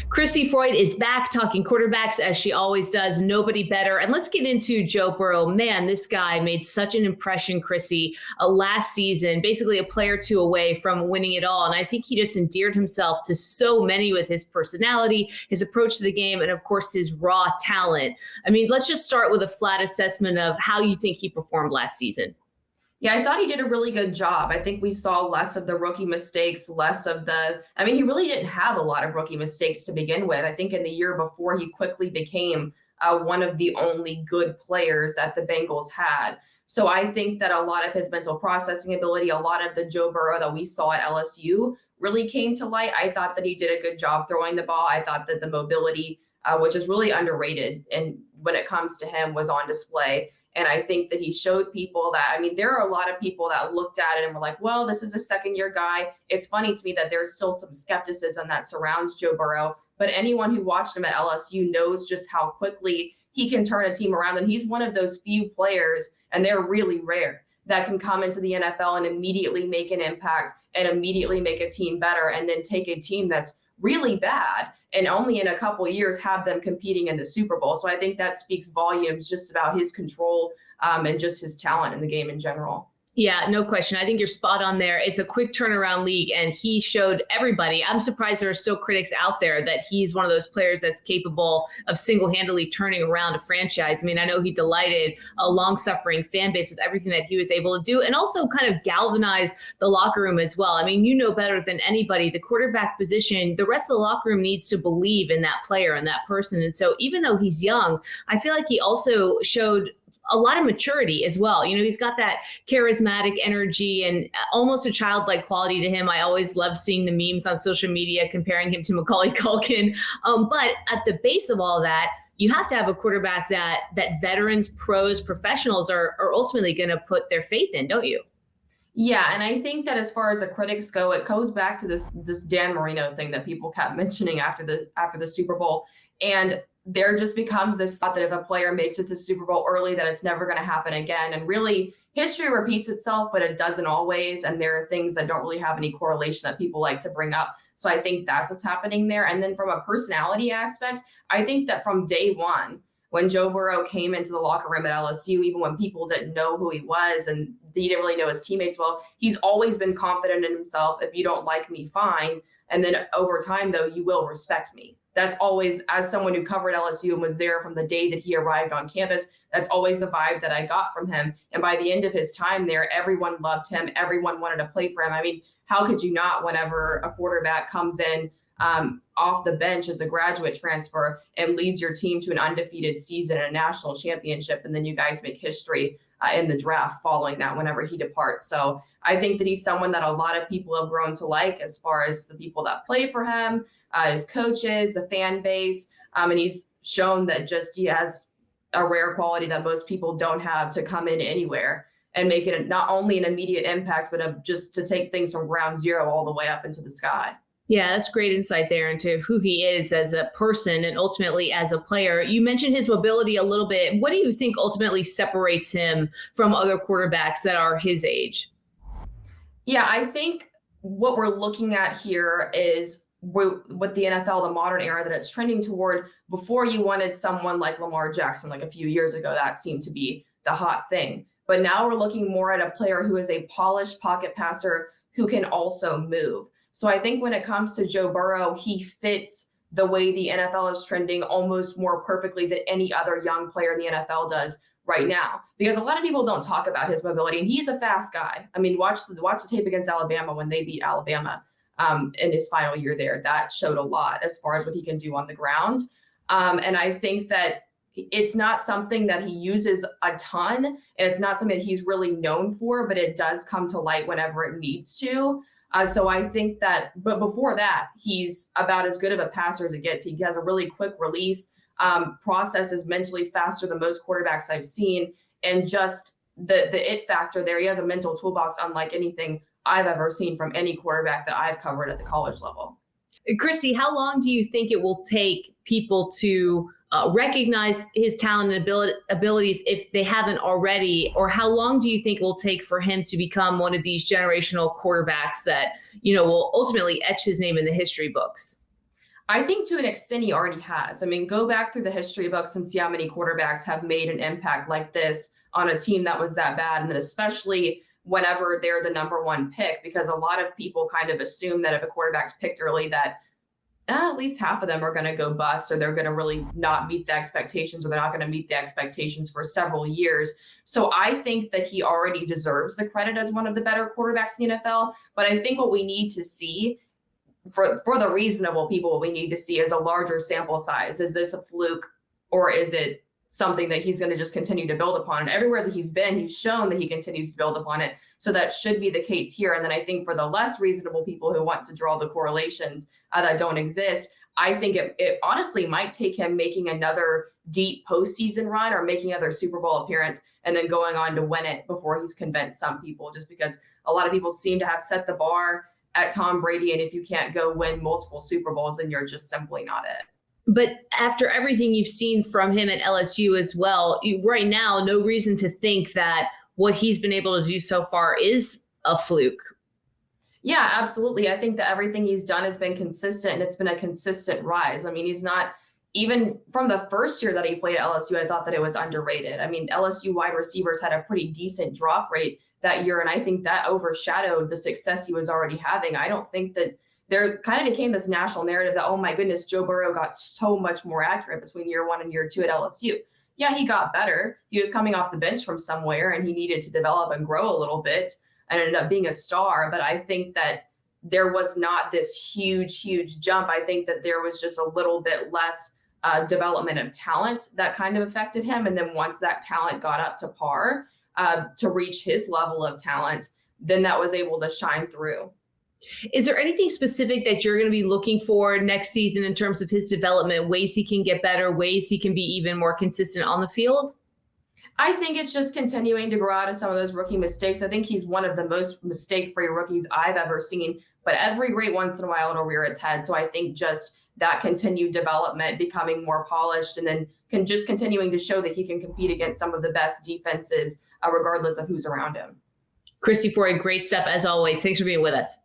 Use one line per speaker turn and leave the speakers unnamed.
Crissy Froyd is back talking quarterbacks as she always does. Nobody better. And let's get into Joe Burrow. Man, this guy made such an impression, Crissy, last season, basically a player or two away from winning it all. And I think he just endeared himself to so many with his personality, his approach to the game, and of course, his raw talent. I mean, let's just start with a flat assessment of how you think he performed last season.
Yeah, I thought he did a really good job. I think we saw less of the rookie mistakes, he really didn't have a lot of rookie mistakes to begin with. I think in the year before, he quickly became one of the only good players that the Bengals had. So I think that a lot of his mental processing ability, a lot of the Joe Burrow that we saw at LSU really came to light. I thought that he did a good job throwing the ball. I thought that the mobility, which is really underrated, and when it comes to him, was on display. And I think that he showed people that, there are a lot of people that looked at it and were like, well, this is a second-year guy. It's funny to me that there's still some skepticism that surrounds Joe Burrow, but anyone who watched him at LSU knows just how quickly he can turn a team around. And he's one of those few players, and they're really rare, that can come into the NFL and immediately make an impact and immediately make a team better, and then take a team that's really bad and only in a couple of years have them competing in the Super Bowl. So I think that speaks volumes just about his control and just his talent in the game in general.
Yeah, no question. I think you're spot on there. It's a quick turnaround league, and he showed everybody. I'm surprised there are still critics out there that he's one of those players that's capable of single-handedly turning around a franchise. I know he delighted a long-suffering fan base with everything that he was able to do, and also kind of galvanize the locker room as well. You know better than anybody, the quarterback position, the rest of the locker room needs to believe in that player and that person. And so even though he's young, I feel like he also showed a lot of maturity as well. He's got that charismatic energy and almost a childlike quality to him. I always love seeing the memes on social media comparing him to Macaulay Culkin. But at the base of all that, you have to have a quarterback that veterans, pros, professionals are ultimately going to put their faith in, don't you?
Yeah, and I think that as far as the critics go, it goes back to this Dan Marino thing that people kept mentioning after the Super Bowl. And there just becomes this thought that if a player makes it to the Super Bowl early, that it's never going to happen again. And really, history repeats itself, but it doesn't always. And there are things that don't really have any correlation that people like to bring up. So I think that's what's happening there. And then from a personality aspect, I think that from day one, when Joe Burrow came into the locker room at LSU, even when people didn't know who he was and he didn't really know his teammates well, he's always been confident in himself. If you don't like me, fine. And then over time, though, you will respect me. That's always, as someone who covered LSU and was there from the day that he arrived on campus, that's always the vibe that I got from him. And by the end of his time there, everyone loved him. Everyone wanted to play for him. How could you not whenever a quarterback comes in off the bench as a graduate transfer and leads your team to an undefeated season and a national championship, and then you guys make history in the draft following that whenever he departs. So I think that he's someone that a lot of people have grown to like, as far as the people that play for him, his coaches, the fan base. And he's shown that just he has a rare quality that most people don't have to come in anywhere and make it not only an immediate impact, but just to take things from ground zero all the way up into the sky.
Yeah, that's great insight there into who he is as a person and ultimately as a player. You mentioned his mobility a little bit. What do you think ultimately separates him from other quarterbacks that are his age?
Yeah, I think what we're looking at here is with the NFL, the modern era that it's trending toward. Before, you wanted someone like Lamar Jackson, like a few years ago, that seemed to be the hot thing. But now we're looking more at a player who is a polished pocket passer who can also move. So I think when it comes to Joe Burrow, he fits the way the NFL is trending almost more perfectly than any other young player in the NFL does right now. Because a lot of people don't talk about his mobility, and he's a fast guy. Watch the tape against Alabama when they beat Alabama in his final year there. That showed a lot as far as what he can do on the ground. And I think that it's not something that he uses a ton, and it's not something that he's really known for, but it does come to light whenever it needs to. So I think that, but before that, he's about as good of a passer as it gets. He has a really quick release, process is mentally faster than most quarterbacks I've seen. And just the it factor there, he has a mental toolbox unlike anything I've ever seen from any quarterback that I've covered at the college level.
Crissy, how long do you think it will take people to recognize his talent and abilities if they haven't already? Or how long do you think it will take for him to become one of these generational quarterbacks that, will ultimately etch his name in the history books?
I think to an extent he already has. I mean, go back through the history books and see how many quarterbacks have made an impact like this on a team that was that bad. And then especially whenever they're the number one pick, because a lot of people kind of assume that if a quarterback's picked early, that at least half of them are going to go bust, or they're going to really not meet the expectations, or they're not going to meet the expectations for several years. So I think that he already deserves the credit as one of the better quarterbacks in the NFL. But I think what we need to see for the reasonable people, what we need to see is a larger sample size. Is this a fluke, or is it something that he's going to just continue to build upon? And everywhere that he's been, he's shown that he continues to build upon it. So that should be the case here. And then I think for the less reasonable people who want to draw the correlations that don't exist, I think it honestly might take him making another deep postseason run or making another Super Bowl appearance and then going on to win it before he's convinced some people, just because a lot of people seem to have set the bar at Tom Brady. And if you can't go win multiple Super Bowls, then you're just simply not it.
But after everything you've seen from him at LSU as well, right now, no reason to think that what he's been able to do so far is a fluke.
Yeah, absolutely. I think that everything he's done has been consistent, and it's been a consistent rise. I mean, he's not, even from the first year that he played at LSU, I thought that it was underrated. I mean, LSU wide receivers had a pretty decent drop rate that year, and I think that overshadowed the success he was already having. I don't think that there kind of became this national narrative that, oh my goodness, Joe Burrow got so much more accurate between year one and year two at LSU. Yeah, he got better. He was coming off the bench from somewhere, and he needed to develop and grow a little bit and ended up being a star. But I think that there was not this huge jump. I think that there was just a little bit less development of talent that kind of affected him. And then once that talent got up to par to reach his level of talent, then that was able to shine through.
Is there anything specific that you're going to be looking for next season in terms of his development, ways he can get better, ways he can be even more consistent on the field?
I think it's just continuing to grow out of some of those rookie mistakes. I think he's one of the most mistake-free rookies I've ever seen, but every great once in a while it'll rear its head. So I think just that continued development, becoming more polished, and then just continuing to show that he can compete against some of the best defenses, regardless of who's around him.
Crissy, Froyd, great stuff as always. Thanks for being with us.